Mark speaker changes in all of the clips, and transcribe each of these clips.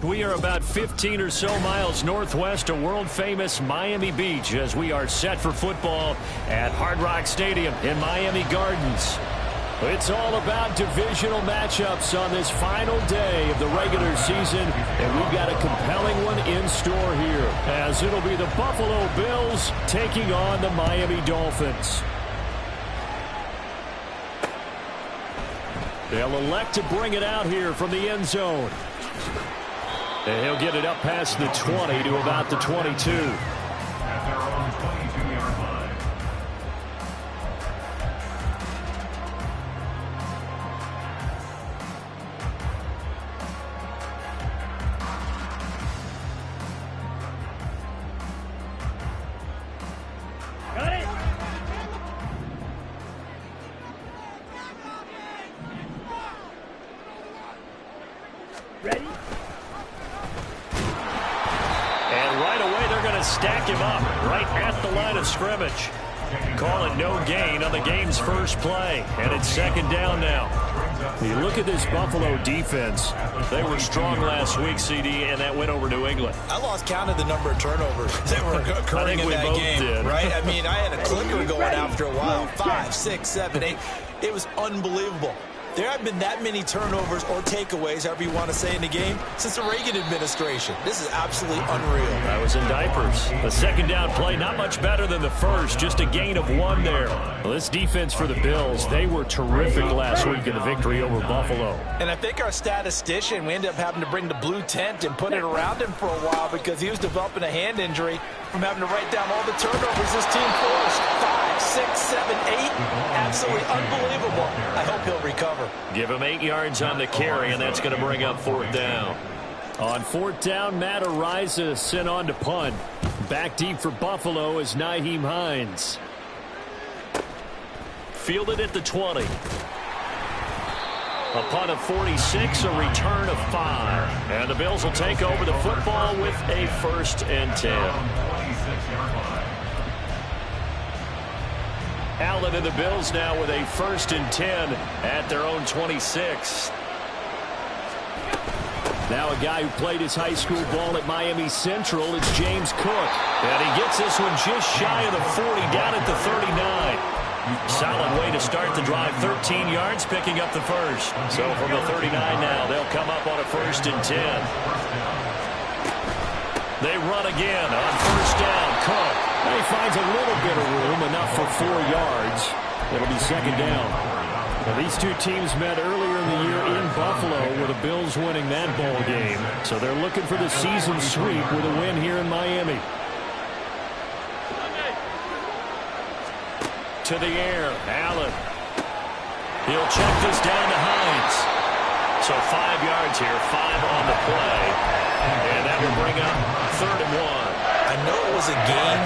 Speaker 1: We are about 15 or so miles northwest of world-famous Miami Beach as we are set for football at Hard Rock Stadium in Miami Gardens. It's all about divisional matchups on this final day of the regular season, and we've got a compelling one in store here, as it'll be the Buffalo Bills taking on the Miami Dolphins. They'll elect to bring it out here from the end zone. And he'll get it up past the 20 to about the 22. Stack him up right at the line of scrimmage. Call it no gain on the game's first play, and it's second down now. You look at this Buffalo defense. They were strong last week, CD, and that went over New England.
Speaker 2: I lost count of the number of turnovers that were occurring in that game, right? I mean, I had a clicker going after a while. 5, 6, 7, 8. It was unbelievable. There haven't been that many turnovers or takeaways, however you want to say, in the game since the Reagan administration. This is absolutely unreal.
Speaker 1: I was in diapers. The second down play, not much better than the first. Just a gain of 1 there. Well, this defense for the Bills, they were terrific last week in the victory over Buffalo.
Speaker 2: And I think our statistician, we ended up having to bring the blue tent and put it around him for a while because he was developing a hand injury from having to write down all the turnovers this team forced. 5, 6, 7, 8. Absolutely unbelievable. I hope he'll recover.
Speaker 1: Give him 8 yards on the carry, and that's going to bring up 4th down. On 4th down, Matt Araiza sent on to punt. Back deep for Buffalo is Nyheim Hines. Fielded at the 20. A punt of 46, a return of 5. And the Bills will take over the football with a 1st and 10. Allen and the Bills now with a 1st and 10 at their own 26. Now a guy who played his high school ball at Miami Central, it's James Cook. And he gets this one just shy of the 40, down at the 39. Solid way to start the drive, 13 yards, picking up the first. So from the 39 now, they'll come up on a 1st and 10. They run again on 1st down. Cook. He finds a little bit of room, enough for 4 yards. It'll be 2nd down. Now, these two teams met earlier in the year in Buffalo with the Bills winning that ball game. So they're looking for the season sweep with a win here in Miami. To the air, Allen. He'll check this down to Hines. So 5 yards here, 5 on the play. And that will bring up 3rd and 1.
Speaker 2: I know it was a game,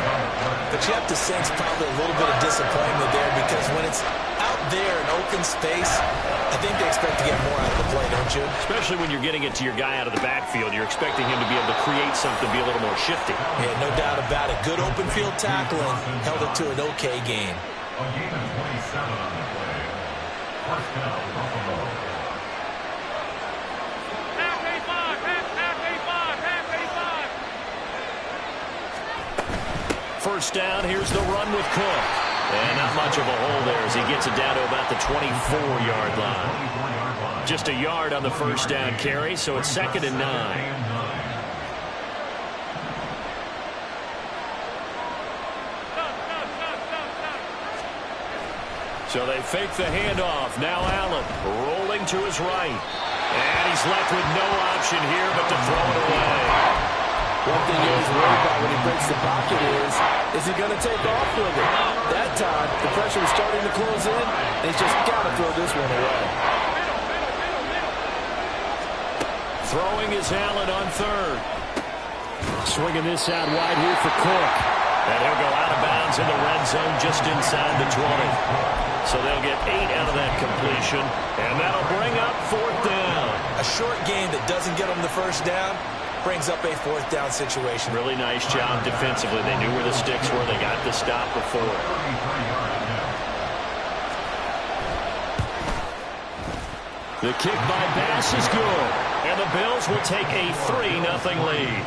Speaker 2: but you have to sense probably a little bit of disappointment there because when it's out there in open space, I think they expect to get more out of the play, don't you?
Speaker 1: Especially when you're getting it to your guy out of the backfield. You're expecting him to be able to create something, be a little more shifty.
Speaker 2: Yeah, no doubt about it. Good open field tackling held it to an okay game.
Speaker 3: On game 27 on the play. 1st down, Buffalo.
Speaker 1: First down, here's the run with Cook. And not much of a hole there as he gets it down to about the 24-yard line. Just a yard on the 1st down carry, so it's 2nd and 9. So they fake the handoff. Now Allen rolling to his right. And he's left with no option here but to throw it away.
Speaker 4: One thing he was worried about when he breaks the pocket is he going to take off with it? That time, the pressure was starting to close in, and he's just got to throw this one away.
Speaker 1: Throwing is Allen on 3rd. Swinging this out wide here for Cook. And he'll go out of bounds in the red zone just inside the 20. So they'll get 8 out of that completion, and that'll bring up 4th down.
Speaker 2: A short game that doesn't get them the 1st down brings up a 4th down situation.
Speaker 1: Really nice job defensively. They knew where the sticks were. They got the stop before. The kick by Bass is good. And the Bills will take a 3-0 lead.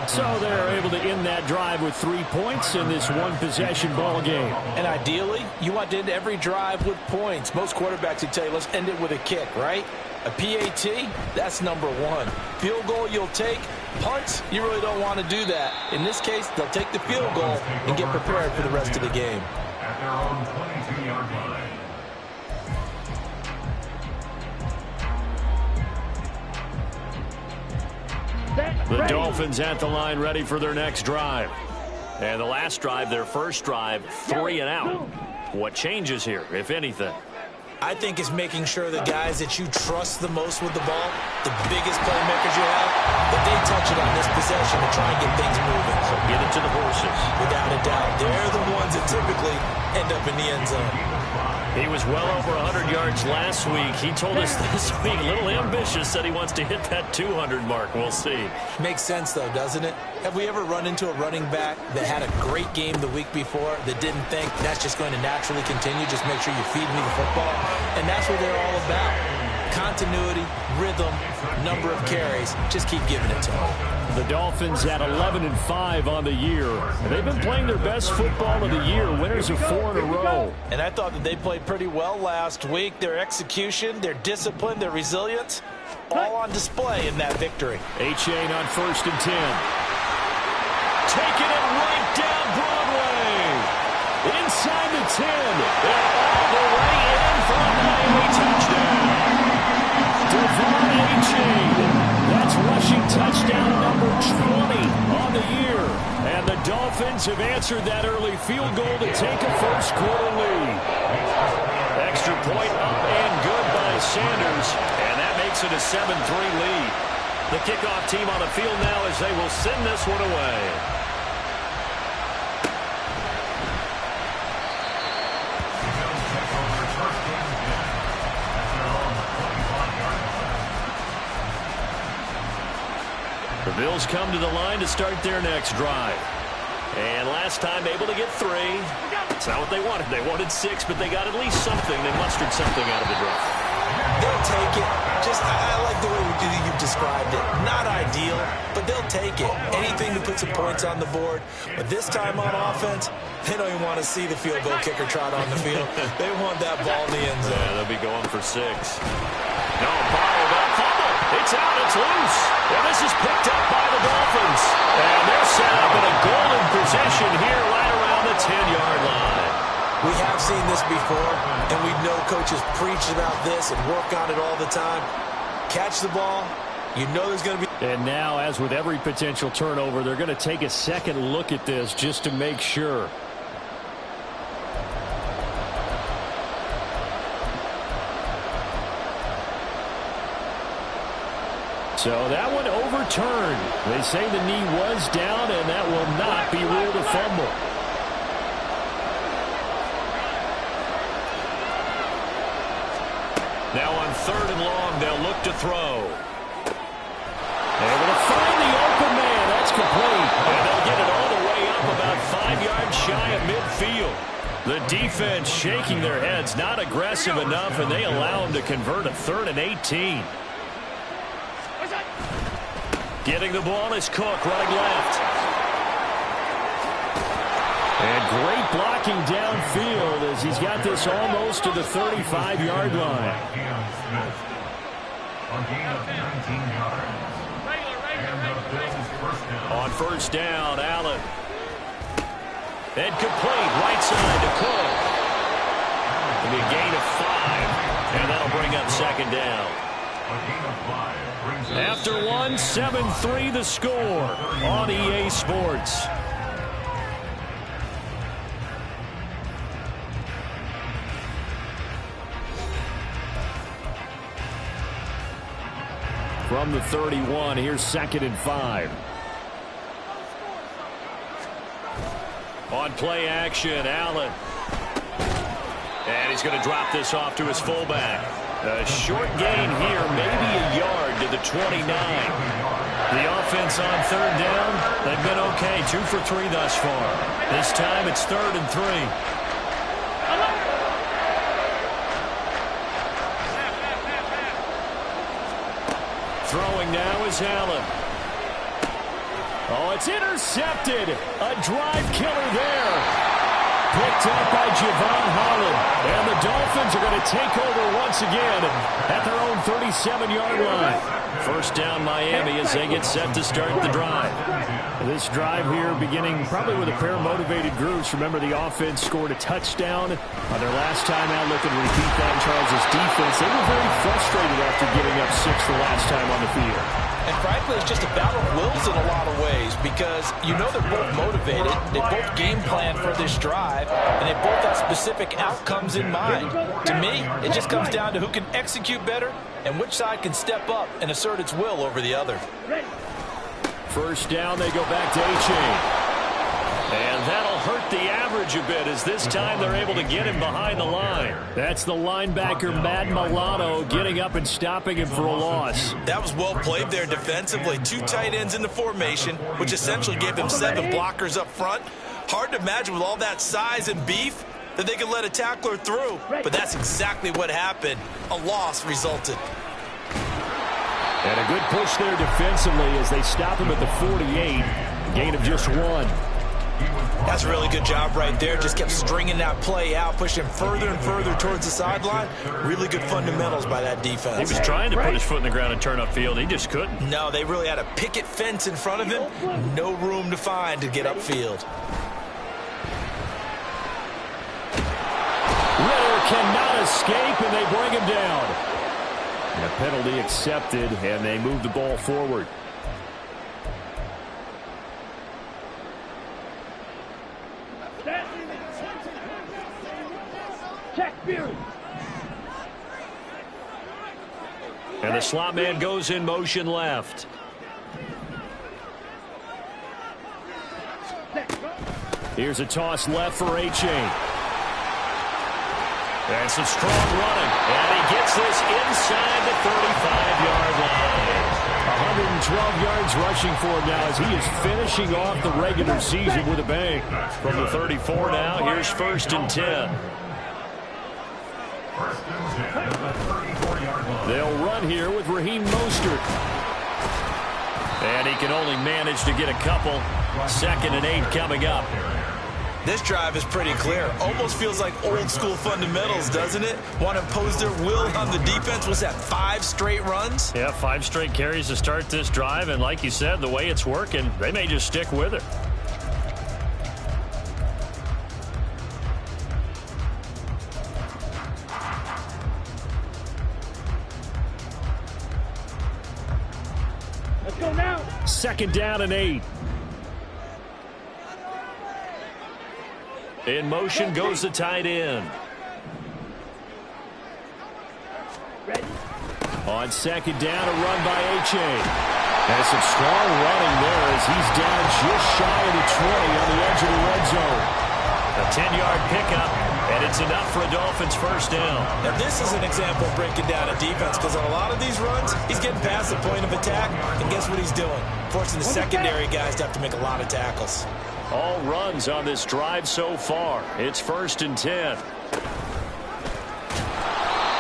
Speaker 1: So they're able to end that drive with 3 points in this one-possession ball game.
Speaker 4: And ideally, you want to end every drive with points. Most quarterbacks would tell you, let's end it with a kick, right? A PAT, that's number one. Field goal you'll take. Punts, you really don't want to do that. In this case, they'll take the field goal and get prepared for the rest of the game.
Speaker 3: At their own 22-yard line.
Speaker 1: The Dolphins at the line ready for their next drive. And the last drive, their first drive, 3 and out. What changes here, if anything?
Speaker 2: I think it's making sure the guys that you trust the most with the ball, the biggest playmakers you have, that they touch it on this possession to try and get things moving.
Speaker 1: So get it to the horses.
Speaker 2: Without a doubt. They're the ones that typically end up in the end zone.
Speaker 1: He was well over 100 yards last week. He told us this week, a little ambitious, said he wants to hit that 200 mark. We'll see.
Speaker 2: Makes sense, though, doesn't it? Have we ever run into a running back that had a great game the week before that didn't think that's just going to naturally continue? Just make sure you feed me the football. And that's what they're all about. Continuity, rhythm, number of carries. Just keep giving it to them.
Speaker 1: The Dolphins at 11-5 on the year. They've been playing their best football of the year, winners of 4 in a row.
Speaker 4: And I thought that they played pretty well last week. Their execution, their discipline, their resilience, all on display in that victory.
Speaker 1: Achane on 1st and 10. Taking it right down Broadway. Inside the 10. They're all the way in for a Miami touchdown. Devon Achane. That's rushing touchdown number 20 on the year. And the Dolphins have answered that early field goal to take a first-quarter lead. Extra point up and good by Sanders. And that makes it a 7-3 lead. The kickoff team on the field now as they will send this one away. The Bills come to the line to start their next drive. And last time able to get 3. It's not what they wanted. They wanted 6, but they got at least something. They mustered something out of the drive.
Speaker 2: They'll take it. I like the way you've described it. Not ideal, but they'll take it. Anything to put some points on the board. But this time on offense, they don't even want to see the field goal kicker trot on the field. They want that ball in the end zone.
Speaker 1: Yeah, they'll be going for 6. No, Barr, that fumble. It's out. It's loose. And this is picked up by the Dolphins. And they're set up in a golden possession here right around the 10-yard line.
Speaker 2: We have seen this before, and we know coaches preach about this and work on it all the time. Catch the ball. You know there's going to be...
Speaker 1: And now, as with every potential turnover, they're going to take a second look at this just to make sure. So that one overturned. They say the knee was down, and that will not be ruled a fumble. Now on 3rd and long, they'll look to throw. Able to find the open man. That's complete. And they'll get it all the way up about 5 yards shy of midfield. The defense shaking their heads, not aggressive enough, and they allow them to convert a 3rd and 18. Getting the ball is Cook, running left. And great blocking downfield as he's got this almost to the 35-yard line. On 1st down, Allen. And complete, right side to Cook. And a gain of 5, and that'll bring up 2nd down. After 1, 7-3 the score on EA Sports. From the 31, here's 2nd and 5. On play action, Allen. And he's going to drop this off to his fullback. A short gain here, maybe a yard to the 29. The offense on 3rd down, they've been okay. 2 for 3 thus far. This time it's 3rd and 3. Throwing now is Allen. Oh, it's intercepted. A drive killer there. Picked up by Javon Holland. And the Dolphins are going to take over once again at their own 37-yard line. First down Miami as they get set to start the drive. This drive here beginning probably with a pair of motivated groups. Remember, the offense scored a touchdown on their last time out. Looking to repeat that in Charles' defense. They were very frustrated after giving up 6 the last time on the field.
Speaker 4: And frankly, it's just a battle of wills in a lot of ways because you know they're both motivated. They both game plan for this drive, and they both have specific outcomes in mind. To me, it just comes down to who can execute better and which side can step up and assert its will over the other.
Speaker 1: First down, they go back to A-Chain. And that'll hurt the average a bit as this time they're able to get him behind the line. That's the linebacker, Matt Milano, getting up and stopping him for a loss.
Speaker 2: That was well played there defensively. 2 tight ends in the formation, which essentially gave them 7 blockers up front. Hard to imagine with all that size and beef that they could let a tackler through. But that's exactly what happened. A loss resulted.
Speaker 1: And a good push there defensively as they stop him at the 48. Gain of just 1.
Speaker 2: That's a really good job right there. Just kept stringing that play out, pushing him further and further towards the sideline. Really good fundamentals by that defense.
Speaker 1: He was trying to put his foot in the ground and turn upfield. He just couldn't.
Speaker 2: No, they really had a picket fence in front of him. No room to find to get upfield.
Speaker 1: Ritter cannot escape, and they bring him down. And a penalty accepted, and they move the ball forward. And the slot man goes in motion left. Here's a toss left for A-Chain. And some strong running. And he gets this inside the 35-yard line. 112 yards rushing for him now as he is finishing off the regular season with a bang. From the 34 now, here's 1st and 10. They'll run here with Raheem Mostert. And he can only manage to get a couple. 2nd and 8 coming up.
Speaker 2: This drive is pretty clear. Almost feels like old school fundamentals, doesn't it? Want to impose their will on the defense. Was that 5 straight runs?
Speaker 1: Yeah, 5 straight carries to start this drive. And like you said, the way it's working, they may just stick with it. Let's go now. 2nd down and 8. In motion goes the tight end. On 2nd down, a run by A-Chain. And some strong running there as he's down just shy of the 20 on the edge of the red zone. A 10-yard pickup, and it's enough for a Dolphins first down.
Speaker 2: Now this is an example of breaking down a defense because on a lot of these runs, he's getting past the point of attack, and guess what he's doing? Forcing the secondary guys to have to make a lot of tackles.
Speaker 1: All runs on this drive so far. It's 1st and 10.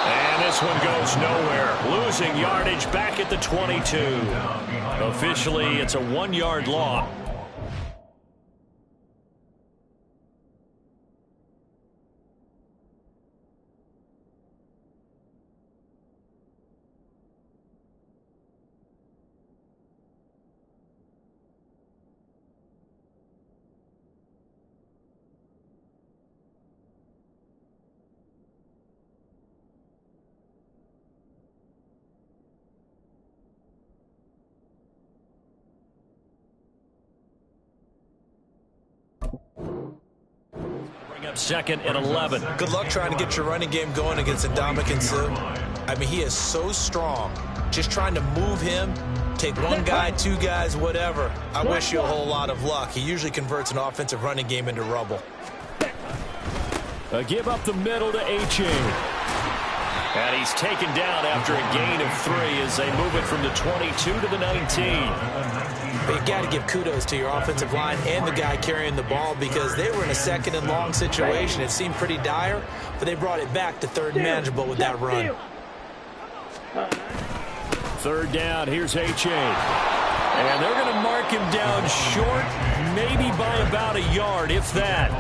Speaker 1: And this one goes nowhere. Losing yardage back at the 22. Officially, it's a 1-yard loss. Up 2nd and 11.
Speaker 2: Good luck trying to get your running game going against Ndamukong Suh. I mean, he is so strong. Just trying to move him, take 1 guy, 2 guys, whatever. I wish you a whole lot of luck. He usually converts an offensive running game into rubble.
Speaker 1: A give up the middle to A-Chain. And he's taken down after a gain of 3 as they move it from the 22 to the 19.
Speaker 2: But you got to give kudos to your offensive line and the guy carrying the ball because they were in a 2nd and long situation. It seemed pretty dire, but they brought it back to 3rd and manageable with that run.
Speaker 1: Third down, here's Achane. And they're going to mark him down short, maybe by about a yard, if that.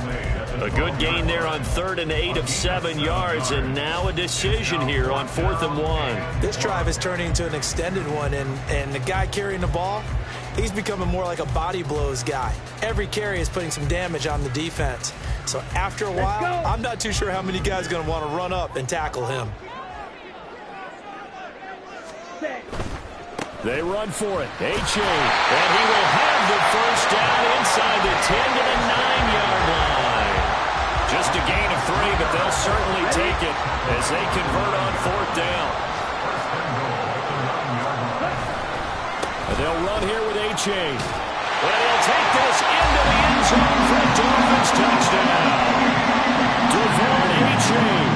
Speaker 1: A good gain there on 3rd and 8 of 7 yards, and now a decision here on 4th and 1.
Speaker 2: This drive is turning into an extended one, and the guy carrying the ball, he's becoming more like a body blows guy. Every carry is putting some damage on the defense. So after a while, I'm not too sure how many guys are going to want to run up and tackle him.
Speaker 1: They run for it. Achane, and he will have the first down inside the 10 to the 9-yard line. Just a gain of 3, but they'll certainly take it as they convert on 4th down. And they'll run here with Achane. And he'll take this into the end zone for a Dolphins touchdown. Devon Achane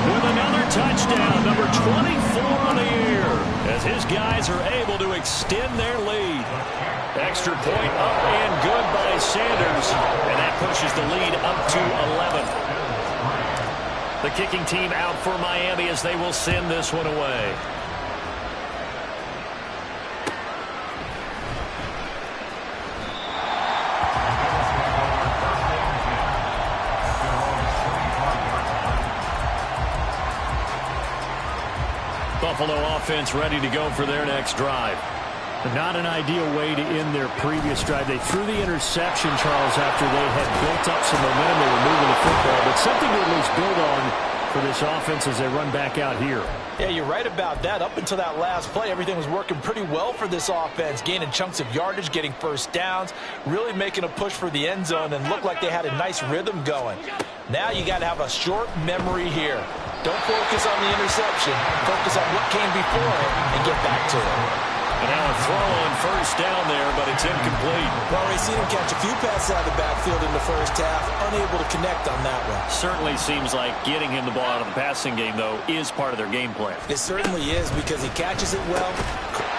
Speaker 1: with another touchdown, number 24 on the year, as his guys are able to extend their lead. Extra point up and good by Sanders, and that pushes the lead up to 11. The kicking team out for Miami as they will send this one away. Buffalo offense ready to go for their next drive. Not an ideal way to end their previous drive. They threw the interception, Charles, after they had built up some momentum. They were moving the football, but something to at least build on for this offense as they run back out here.
Speaker 4: Yeah, you're right about that. Up until that last play, everything was working pretty well for this offense, gaining chunks of yardage, getting first downs, really making a push for the end zone, and looked like they had a nice rhythm going. Now you got to have a short memory here. Don't focus on the interception. Focus on what came before it and get back to it.
Speaker 1: And now a throw on first down there, but it's incomplete.
Speaker 2: Well, we've seen him catch a few passes out of the backfield in the first half, unable to connect on that one.
Speaker 1: Certainly seems like getting him the ball out of the passing game, though, is part of their game plan.
Speaker 2: It certainly is because he catches it well.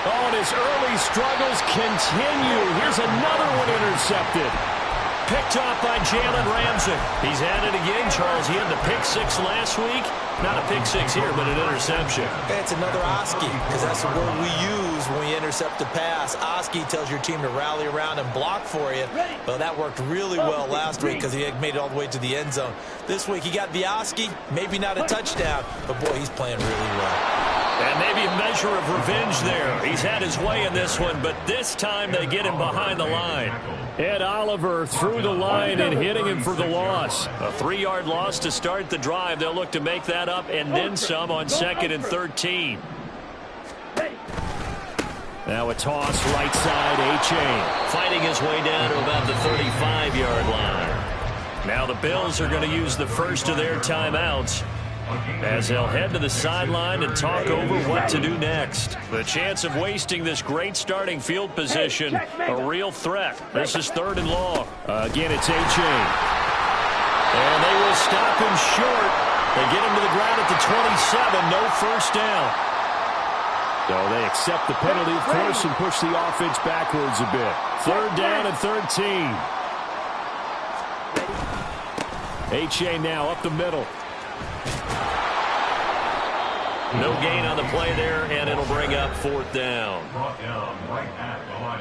Speaker 1: Oh, and his early struggles continue. Here's another one intercepted. Picked off by Jalen Ramsey. He's at it again, Charles. He had the pick 6 last week. Not a pick 6 here, but an interception.
Speaker 2: It's another Oski, because that's the word we use when we intercept a pass. Oski tells your team to rally around and block for you. Well, that worked really well last week because he had made it all the way to the end zone. This week he got the Oski, maybe not a touchdown, but boy, he's playing really well.
Speaker 1: And maybe a measure of revenge there. He's had his way in this one, but this time they get him behind the line. Ed Oliver through the line and hitting him for the loss. A 3-yard loss to start the drive. They'll look to make that up and then some on 2nd and 13. Now a toss right side, Achane. Fighting his way down to about the 35-yard line. Now the Bills are going to use the first of their timeouts as they'll head to the sideline and talk over what to do next. The chance of wasting this great starting field position, a real threat. This is 3rd and long. Again, it's Achane. And they will stop him short. They get him to the ground at the 27. No first down. So they accept the penalty, of course, and push the offense backwards a bit. 3rd down and 13. Achane now up the middle. No gain on the play there, and it'll bring up 4th down.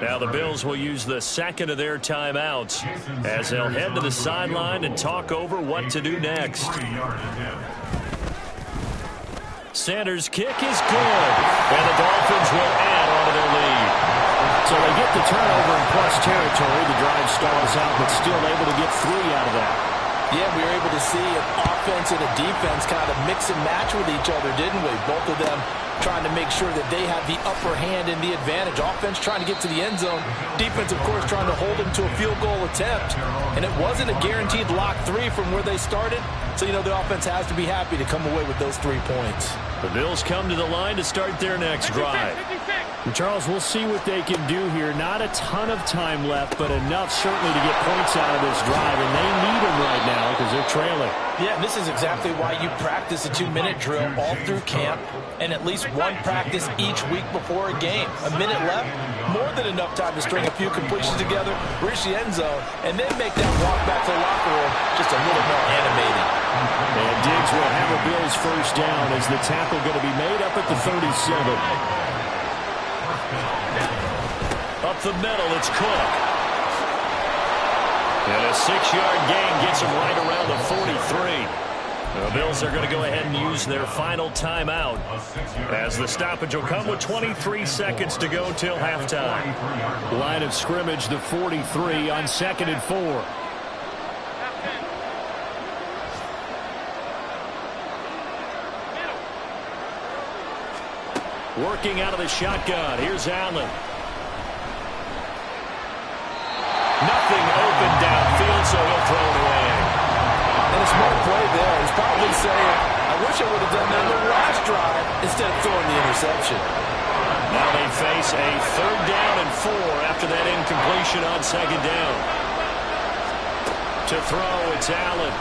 Speaker 1: Now the Bills will use the second of their timeouts as they'll head to the sideline and talk over what to do next. Sanders' kick is good, and the Dolphins will add on to their lead. So they get the turnover in plus territory. The drive stalls out, but still able to get 3 out of that.
Speaker 4: Yeah, we were able to see an offense and a defense kind of mix and match with each other, didn't we? Both of them trying to make sure that they have the upper hand and the advantage. Offense trying to get to the end zone. Defense, of course, trying to hold them to a field goal attempt. And it wasn't a guaranteed lock 3 from where they started. So, you know, the offense has to be happy to come away with those 3 points.
Speaker 1: The Bills come to the line to start their next drive. And Charles, we'll see what they can do here. Not a ton of time left, but enough certainly to get points out of this drive. And they need them right now because they're trailing.
Speaker 4: Yeah, this is exactly why you practice a 2-minute drill all through camp and at least one practice each week before a game. A minute left, more than enough time to string a few completions together, reach the end zone, and then make that walk back to the locker room just a little more animated.
Speaker 1: And Diggs will have a Bills first down as the tackle going to be made up at the 37. Up the middle, it's Cook. And a 6-yard gain gets him right around the 43. The Bills are going to go ahead and use their final timeout as the stoppage will come with 23 seconds to go till halftime. Line of scrimmage, the 43 on 2nd and 4. Working out of the shotgun. Here's Allen. Nothing open downfield, so he'll throw it away.
Speaker 4: And a smart play there. He's probably saying, I wish I would have done that in the last drive instead of throwing the interception.
Speaker 1: Now they face a 3rd down and 4 after that incompletion on 2nd down. To throw, it's Allen.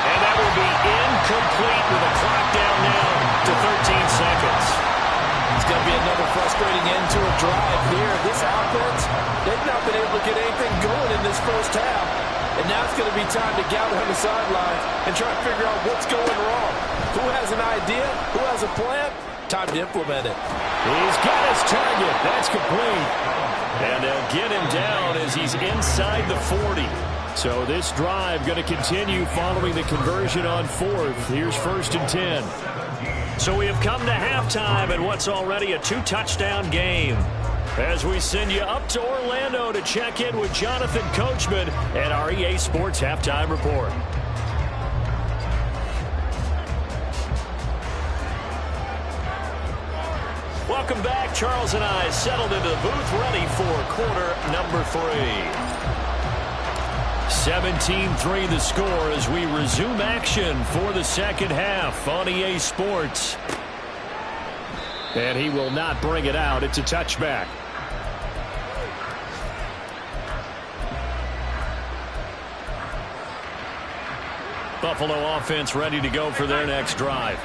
Speaker 1: And that will be incomplete with a clock down now to 13 seconds.
Speaker 4: It's going to be another frustrating end to a drive here. This offense, they've not been able to get anything going in this first half. And now it's going to be time to gather on the sidelines and try to figure out what's going wrong. Who has an idea? Who has a plan? Time to implement it.
Speaker 1: He's got his target. That's complete. And they'll get him down as he's inside the 40. So this drive going to continue following the conversion on 4th. Here's 1st and 10. So we have come to halftime in what's already a 2-touchdown game. As we send you up to Orlando to check in with Jonathan Coachman at our EA Sports Halftime Report. Welcome back. Charles and I settled into the booth, ready for quarter number 3. 17-3 the score as we resume action for the second half on EA Sports. And he will not bring it out. It's a touchback. Buffalo offense ready to go for their next drive.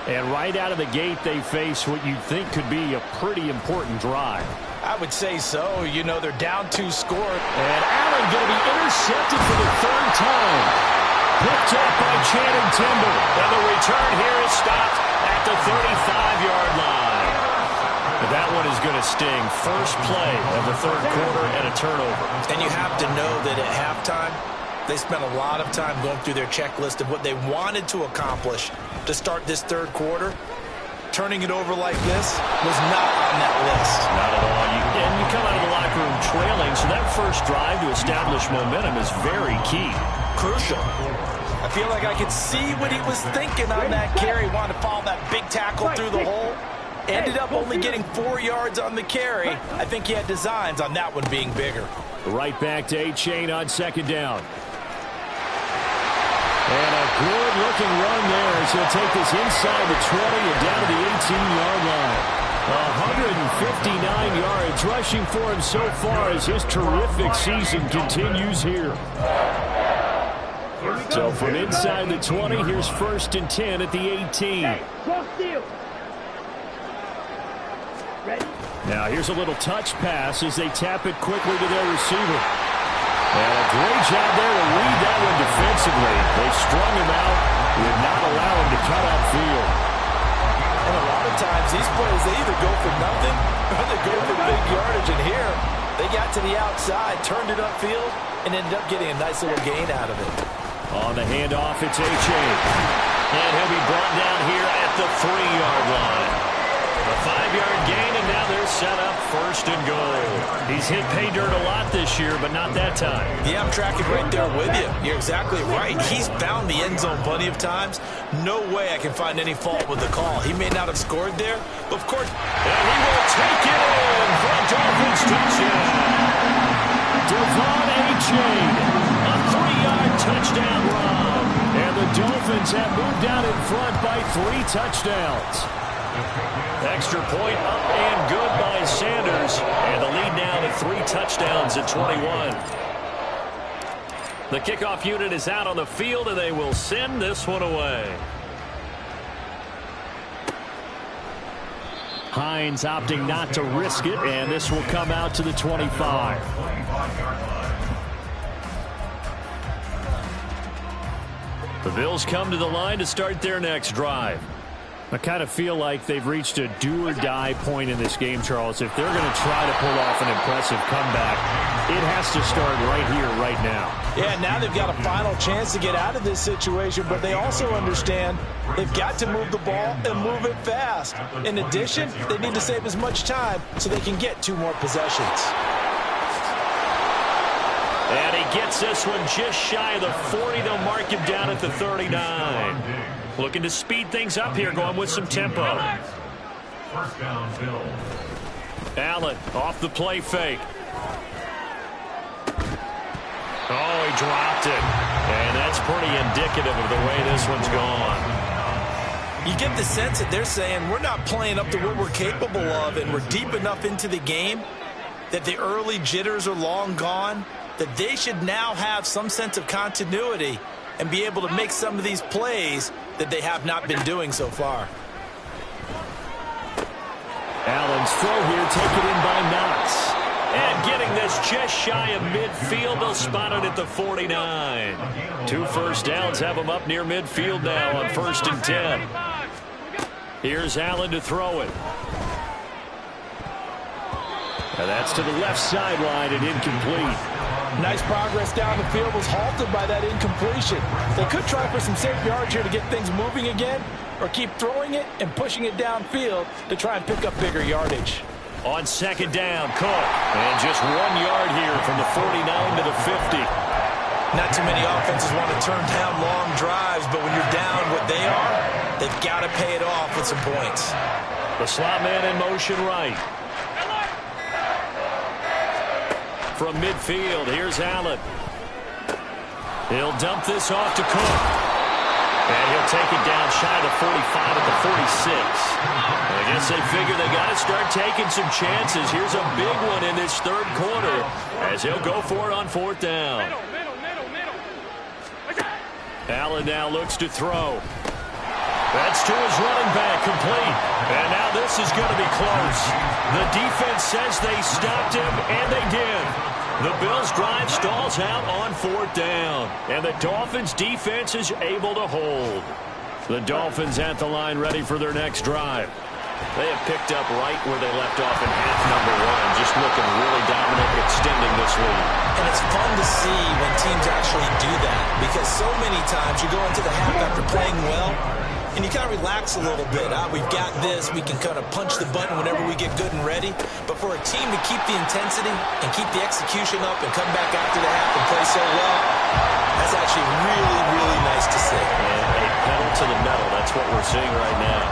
Speaker 1: And right out of the gate, they face what you think could be a pretty important drive.
Speaker 4: I would say so. You know, they're down 2 score.
Speaker 1: And Allen going to be intercepted for the 3rd time. Picked up by Channing Timber. And the return here is stopped at the 35-yard line. That one is going to sting. First play of the 3rd quarter and a turnover.
Speaker 2: And you have to know that at halftime, they spent a lot of time going through their checklist of what they wanted to accomplish to start this 3rd quarter. Turning it over like this was not on that list.
Speaker 1: Not at all. And you come out of the locker room trailing, so that first drive to establish momentum is very key.
Speaker 2: Crucial. I feel like I could see what he was thinking on that carry. Wanted to follow that big tackle through the hole. Ended up only getting 4 yards on the carry. I think he had designs on that one being bigger.
Speaker 1: Right back to Achane on 2nd down. And a good-looking run there as he'll take this inside the 20 and down to the 18-yard line. 159 yards rushing for him so far as his terrific season continues here. So from inside the 20, here's 1st and 10 at the 18. Now here's a little touch pass as they tap it quickly to their receiver. And a great job there to read that one defensively. They strung him out, would not allow him to cut upfield.
Speaker 4: And a lot of times these plays, they either go for nothing or they go for big yardage. And here, they got to the outside, turned it upfield, and ended up getting a nice little gain out of it.
Speaker 1: On the handoff, it's Achane. And he'll be brought down here at the 3-yard line. A 5-yard gain, and now they're set up 1st and goal. He's hit pay dirt a lot this year, but not that time.
Speaker 2: Yeah, I'm tracking right there with you. You're exactly right. He's found the end zone plenty of times. No way I can find any fault with the call. He may not have scored there, but of course.
Speaker 1: And he will take it in for a Dolphins touchdown. Devon Achane, a 3-yard touchdown run. And the Dolphins have moved out in front by 3 touchdowns. Extra point up and good by Sanders. And the lead now to 3 touchdowns at 21. The kickoff unit is out on the field, and they will send this one away. Hines opting not to risk it, and this will come out to the 25. The Bills come to the line to start their next drive. I kind of feel like they've reached a do-or-die point in this game, Charles. If they're going to try to pull off an impressive comeback, it has to start right here, right now.
Speaker 4: Yeah, now they've got a final chance to get out of this situation, but they also understand they've got to move the ball and move it fast. In addition, they need to save as much time so they can get 2 more possessions.
Speaker 1: And he gets this one just shy of the 40. They'll mark him down at the 39. Looking to speed things up here, going with some tempo.
Speaker 3: First down, Bill.
Speaker 1: Allen off the play fake. Oh, he dropped it. And that's pretty indicative of the way this one's gone.
Speaker 2: You get the sense that they're saying we're not playing up to what we're capable of, and we're deep enough into the game that the early jitters are long gone, that they should now have some sense of continuity and be able to make some of these plays that they have not been doing so far.
Speaker 1: Allen's throw here taken in by Knox. And getting this just shy of midfield, they'll spot it at the 49. 2 first downs have them up near midfield now on 1st and 10. Here's Allen to throw it. And that's to the left sideline and incomplete.
Speaker 4: Nice progress down the field, was halted by that incompletion. They could try for some safe yards here to get things moving again, or keep throwing it and pushing it downfield to try and pick up bigger yardage.
Speaker 1: On 2nd down, Cook. And just 1 yard here from the 49 to the 50.
Speaker 2: Not too many offenses want to turn down long drives, but when you're down what they are, they've got to pay it off with some points.
Speaker 1: The slot man in motion right. From midfield, here's Allen. He'll dump this off to Cook. And he'll take it down shy of the 45 at the 46. I guess they figure they got to start taking some chances. Here's a big one in this 3rd quarter as he'll go for it on 4th down. Allen now looks to throw. That's to his running back, complete. And now this is going to be close. The defense says they stopped him, and they did. The Bills' drive stalls out on 4th down, and the Dolphins' defense is able to hold. The Dolphins at the line ready for their next drive. They have picked up right where they left off in half number 1, just looking really dominant, extending this lead.
Speaker 2: And it's fun to see when teams actually do that, because so many times you go into the half after playing well, and you kind of relax a little bit. We've got this. We can kind of punch the button whenever we get good and ready. But for a team to keep the intensity and keep the execution up and come back after the half and play so well, that's actually really, really nice to see.
Speaker 1: And a pedal to the metal. That's what we're seeing right now.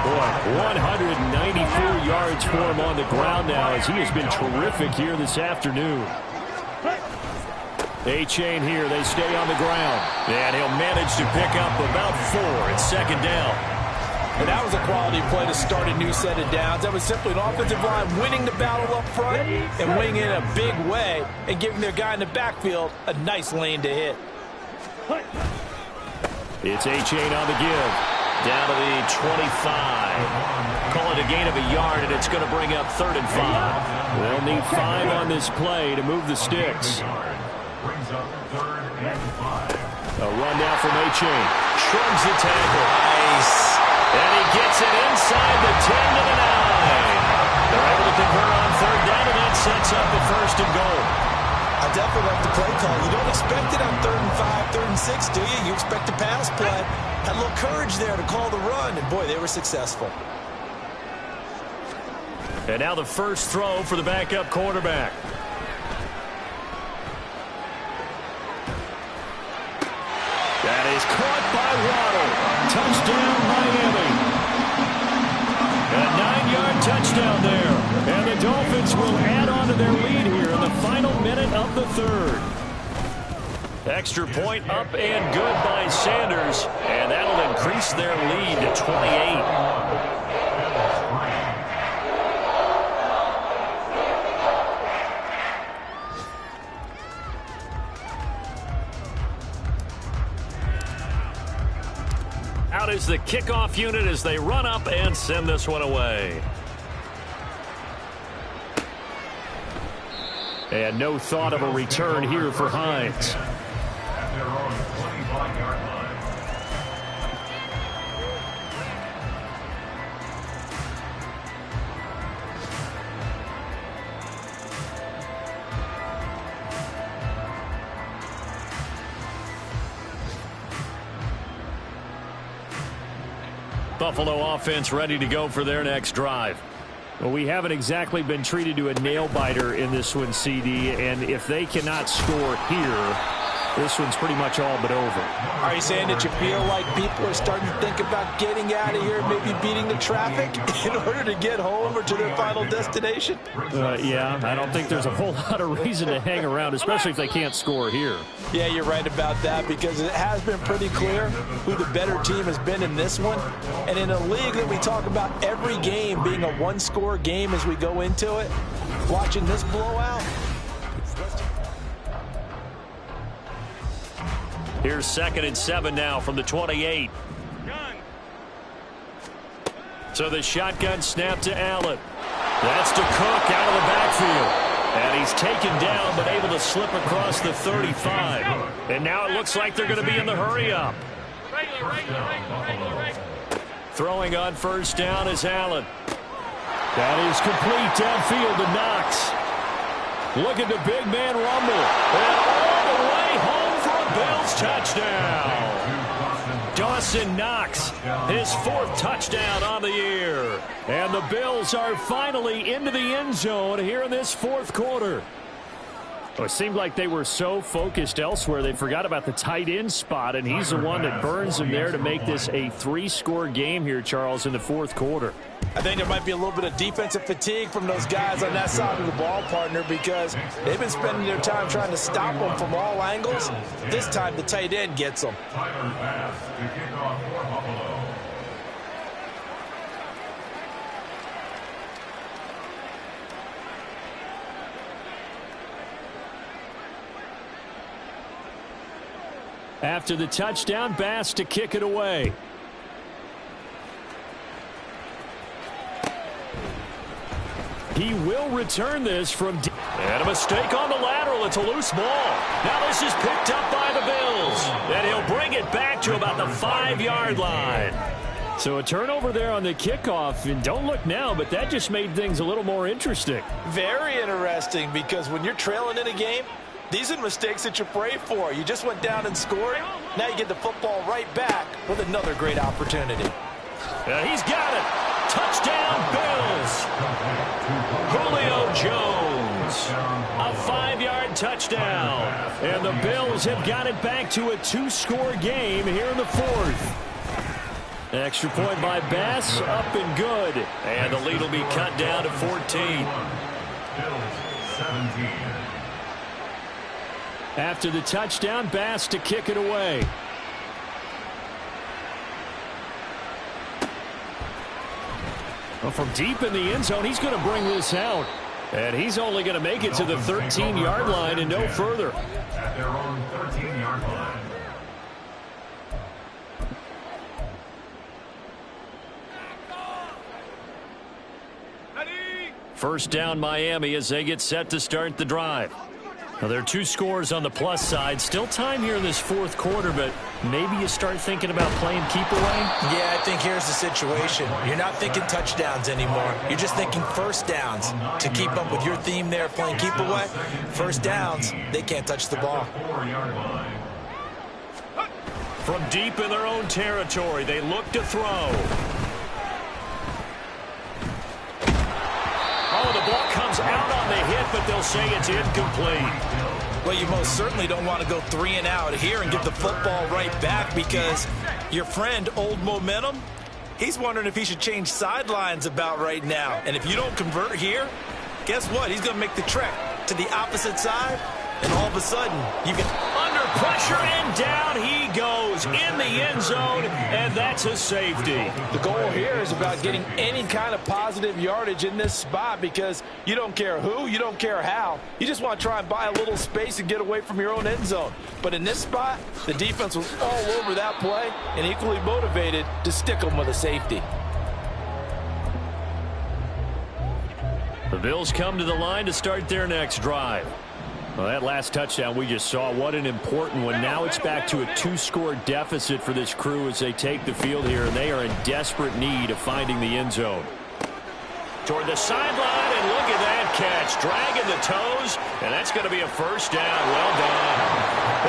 Speaker 1: Boy, 194 yards for him on the ground now as he has been terrific here this afternoon. A-chain here. They stay on the ground. And he'll manage to pick up about 4 at 2nd down.
Speaker 4: And that was a quality play to start a new set of downs. That was simply an offensive line winning the battle up front and winning in a big way and giving their guy in the backfield a nice lane to hit.
Speaker 1: It's A-chain on the give. Down to the 25. Call it a gain of a yard, and it's going to bring up 3rd and 5. They'll need 5 on this play to move the sticks.
Speaker 3: Brings up 3rd and 5.
Speaker 1: A run now from A-chain. Shrugs the tackle.
Speaker 2: Nice.
Speaker 1: And he gets it inside the 10 to the 9. They're able to convert on 3rd down, and that sets up the 1st and goal.
Speaker 2: I definitely like the play call. You don't expect it on 3rd and 5, 3rd and 6, do you? You expect a pass play. Had a little courage there to call the run, and boy, they were successful.
Speaker 1: And now the first throw for the backup quarterback. That is caught by Waddle. Touchdown, Miami. A 9-yard touchdown there. And the Dolphins will add on to their lead here in the final minute of the 3rd. Extra point up and good by Sanders. And that'll increase their lead to 28. Out is the kickoff unit as they run up and send this one away. And no thought of a return here for Hines.
Speaker 3: At their own 25-yard line.
Speaker 1: Buffalo offense ready to go for their next drive. Well, we haven't exactly been treated to a nail-biter in this one, CD, and if they cannot score here, this one's pretty much all but over.
Speaker 4: Are you saying that you feel like people are starting to think about getting out of here, maybe beating the traffic in order to get home or to their final destination?
Speaker 1: Yeah, I don't think there's a whole lot of reason to hang around, especially if they can't score here.
Speaker 4: Yeah, you're right about that, because it has been pretty clear who the better team has been in this one. And in a league that we talk about every game being a one-score game as we go into it, watching this blowout.
Speaker 1: Here's 2nd and 7 now from the 28. So the shotgun snap to Allen. That's to Cook out of the backfield. And he's taken down but able to slip across the 35. And now it looks like they're going to be in the hurry-up. Throwing on 1st down is Allen. That is complete downfield to Knox. Look at the big man rumble. And all the way home for a Bills touchdown. Dawson Knox, his 4th touchdown on the year. And the Bills are finally into the end zone here in this 4th quarter. Well, it seemed like they were so focused elsewhere they forgot about the tight end spot, and he's the one that burns them there to make this a 3-score game here, Charles, in the 4th quarter.
Speaker 4: I think there might be a little bit of defensive fatigue from those guys on that side of the ball, partner, because they've been spending their time trying to stop them from all angles. This time the tight end gets them.
Speaker 3: Tyler Bass to kick off for Buffalo.
Speaker 1: After the touchdown, Bass to kick it away. He will return this from deep. And a mistake on the lateral. It's a loose ball. Now this is picked up by the Bills. And he'll bring it back to about the 5-yard line. So a turnover there on the kickoff. And don't look now, but that just made things a little more interesting.
Speaker 4: Very interesting, because when you're trailing in a game, these are mistakes that you pray for. You just went down and scored. Now you get the football right back with another great opportunity.
Speaker 1: He's got it. Touchdown, Bills. Julio Jones. A 5-yard touchdown. And the Bills have got it back to a 2-score game here in the 4th. Extra point by Bass, up and good. And the lead will be cut down to 14.
Speaker 3: Bills 17.
Speaker 1: After the touchdown, Bass to kick it away. Well, from deep in the end zone, he's going to bring this out. And he's only going to make it to the 13-yard line and no further.
Speaker 3: At their own 13-yard line.
Speaker 1: First down, Miami, as they get set to start the drive. Now, there are 2 scores on the plus side. Still time here in this 4th quarter, but maybe you start thinking about playing keep away?
Speaker 2: Yeah, I think here's the situation. You're not thinking touchdowns anymore. You're just thinking 1st downs. To keep up with your theme there, playing keep away, 1st downs, they can't touch the ball.
Speaker 3: 4-yard line.
Speaker 1: From deep in their own territory, they look to throw. Oh, the ball comes out on the hit, but they'll say it's incomplete.
Speaker 2: Well, you most certainly don't want to go 3 and out here and get the football right back, because your friend, Old Momentum, he's wondering if he should change sidelines about right now. And if you don't convert here, guess what? He's going to make the trek to the opposite side, and all of a sudden, you get
Speaker 1: under pressure, and down he goes in the end zone, and that's a safety.
Speaker 4: The goal here is about getting any kind of positive yardage in this spot, because you don't care who, you don't care how. You just want to try and buy a little space and get away from your own end zone. But in this spot, the defense was all over that play and equally motivated to stick them with a safety.
Speaker 1: The Bills come to the line to start their next drive. Well, that last touchdown we just saw, what an important one. Now it's back to a 2-score deficit for this crew as they take the field here, and they are in desperate need of finding the end zone. Toward the sideline, and look at that catch. Dragging the toes, and that's going to be a 1st down. Well done.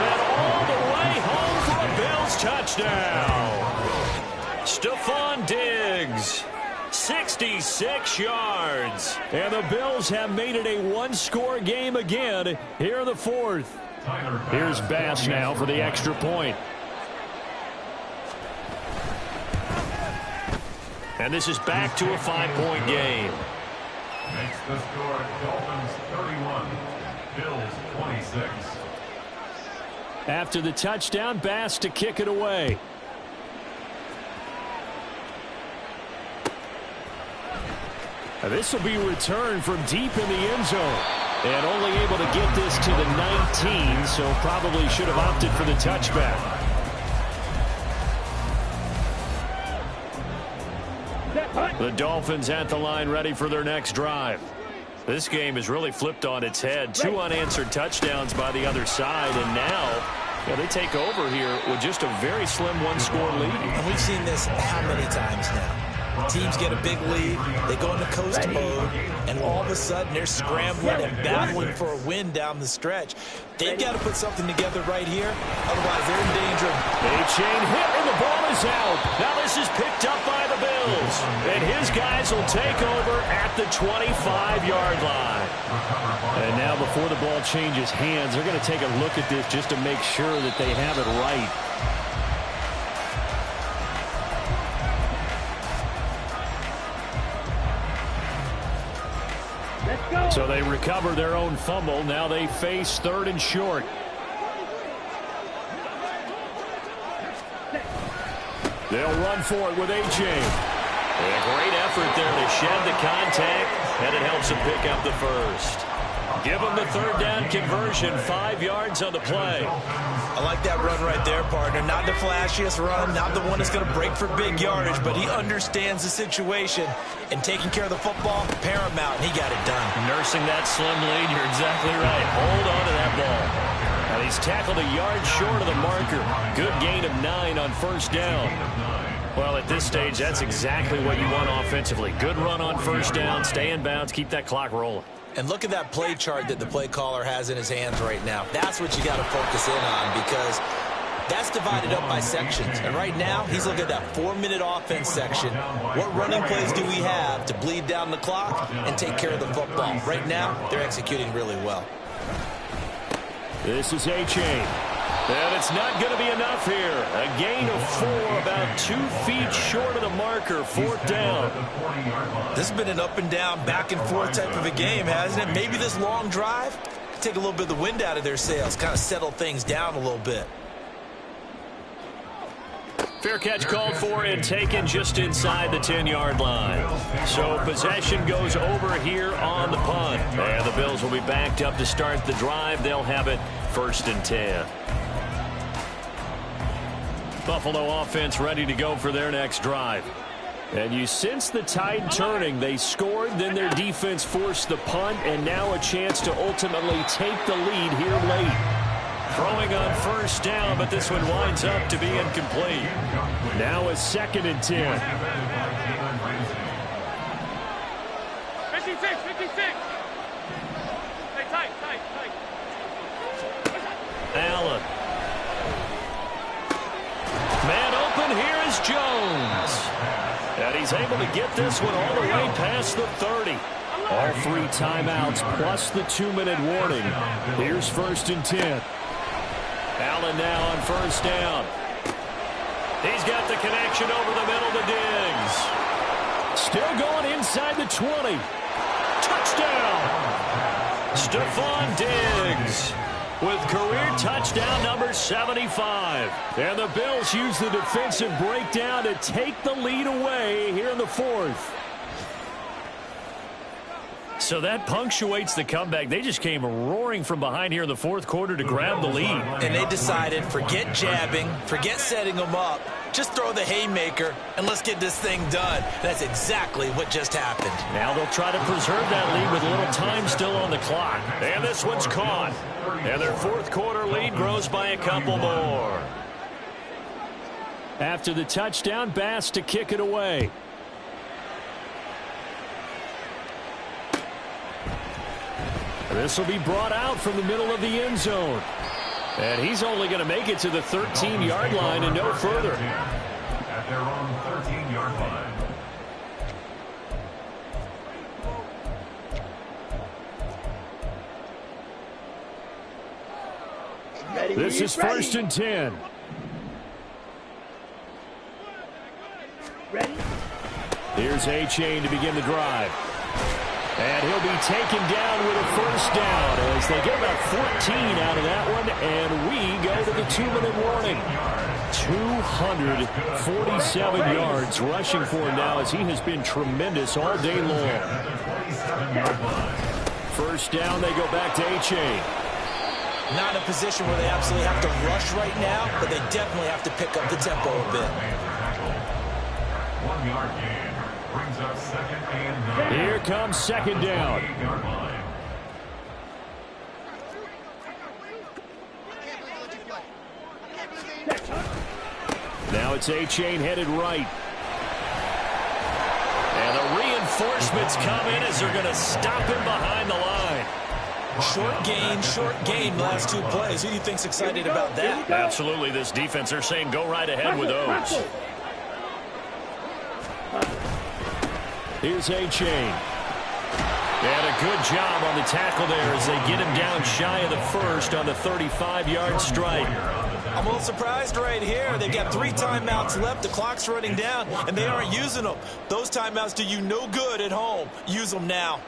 Speaker 1: And all the way home for a Bills touchdown. Stephon Diggs, 66 yards. And the Bills have made it a one-score game again here in the fourth. Here's Bass now for the extra point. And this is back to a 5-point game.
Speaker 3: Makes the score Dolphins 31, Bills 26.
Speaker 1: After the touchdown, Bass to kick it away. This will be returned from deep in the end zone. And only able to get this to the 19, so probably should have opted for the touchback. The Dolphins at the line ready for their next drive. This game is really flipped on its head. 2 unanswered touchdowns by the other side, and now they take over here with just a very slim one-score lead.
Speaker 2: And we've seen this how many times now? Teams get a big lead, they go into coast mode, and all of a sudden they're scrambling and battling for a win down the stretch. They've got to put something together right here, otherwise they're in danger.
Speaker 1: A-chain hit, and the ball is out. Now this is picked up by the Bills, and his guys will take over at the 25-yard line. And now before the ball changes hands, they're going to take a look at this just to make sure that they have it right. So they recover their own fumble. Now they face 3rd and short. They'll run for it with A-chain. A great effort there to shed the contact, and it helps them pick up the first. Give them the 3rd down conversion, 5 yards on the play.
Speaker 2: I like that run right there, partner. Not the flashiest run, not the one that's going to break for big yardage, but he understands the situation, and taking care of the football, paramount, and he got it done.
Speaker 1: Nursing that slim lead, you're exactly right. Hold on to that ball. And he's tackled a yard short of the marker. Good gain of 9 on 1st down. Well, at this stage, that's exactly what you want offensively. Good run on 1st down, stay in bounds, keep that clock rolling.
Speaker 2: And look at that play chart that the play caller has in his hands right now. That's what you got to focus in on, because that's divided up by sections. And right now, he's looking at that 4-minute offense section. What running plays do we have to bleed down the clock and take care of the football? Right now, they're executing really well.
Speaker 1: This is A-chain. And it's not going to be enough here. A gain of 4, about 2 feet short of the marker, 4th down.
Speaker 2: This has been an up and down, back and forth type of a game, hasn't it? Maybe this long drive, take a little bit of the wind out of their sails, kind of settle things down a little bit.
Speaker 1: Fair catch called for and taken just inside the 10-yard line. So possession goes over here on the punt. And the Bills will be backed up to start the drive. They'll have it 1st and 10. Buffalo offense ready to go for their next drive. And you sense the tide turning. They scored, then their defense forced the punt, and now a chance to ultimately take the lead here late. Throwing on 1st down, but this one winds up to be incomplete. Now a 2nd and 10.
Speaker 5: 56. Hey, tight.
Speaker 1: Allen. Man open, here is Jones. And he's able to get this one all the way past the 30. All 3 timeouts plus the 2-minute warning. Here's 1st and 10. Allen now on 1st down. He's got the connection over the middle to Diggs. Still going inside the 20. Touchdown! Stephon Diggs with career touchdown number 75. And the Bills use the defensive breakdown to take the lead away here in the 4th. So that punctuates the comeback. They just came roaring from behind here in the 4th quarter to grab the lead.
Speaker 2: And they decided, forget jabbing, forget setting them up. Just throw the haymaker, and let's get this thing done. That's exactly what just happened.
Speaker 1: Now they'll try to preserve that lead with a little time still on the clock. And this one's caught. And their 4th quarter lead grows by a couple more. After the touchdown, Bass to kick it away. This will be brought out from the middle of the end zone. And he's only going to make it to the 13-yard line and no further.
Speaker 3: at their own 13-yard line.
Speaker 1: This is 1st and 10.
Speaker 5: Ready?
Speaker 1: Here's A-Chain to begin the drive. And he'll be taken down with a 1st down as they get about 14 out of that one, and we go to the 2-minute warning. 247 yards rushing for him now as he has been tremendous all day long. 1st down, they go back to A-Chain.
Speaker 2: Not in a position where they absolutely have to rush right now, but they definitely have to pick up the tempo a bit.
Speaker 3: 1 yard gain brings up 2nd and 9.
Speaker 1: Here comes 2nd down. Now it's A-Chain headed right. And the reinforcements come in as they're going to stop him behind the line.
Speaker 2: Short gain last 2 plays. Who do you think's excited about that?
Speaker 1: Absolutely, this defense, they're saying go right ahead with those. Here's A-Chain. And a good job on the tackle there as they get him down shy of the 1st on the 35-yard strike.
Speaker 2: I'm a little surprised right here. They've got 3 timeouts left. The clock's running down, and they aren't using them. Those timeouts do you no good at home. Use them now.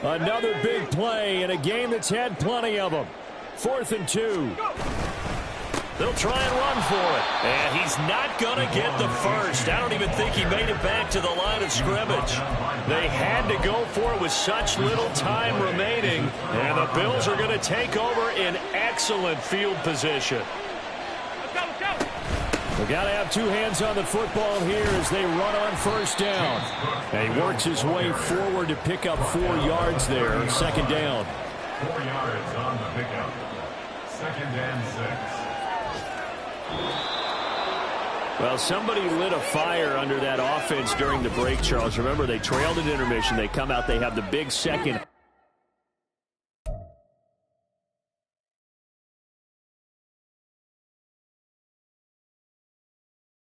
Speaker 1: Another big play in a game that's had plenty of them. 4th and 2. They'll try and run for it. And he's not going to get the 1st. I don't even think he made it back to the line of scrimmage. They had to go for it with such little time remaining. And the Bills are going to take over in excellent field position. We've got to have 2 hands on the football here as they run on 1st down. And he works his way forward to pick up 4 yards there. 2nd down.
Speaker 3: 4 yards on the pickup. 2nd and 6.
Speaker 1: Well, somebody lit a fire under that offense during the break, Charles. Remember, they trailed at intermission. They come out, they have the big second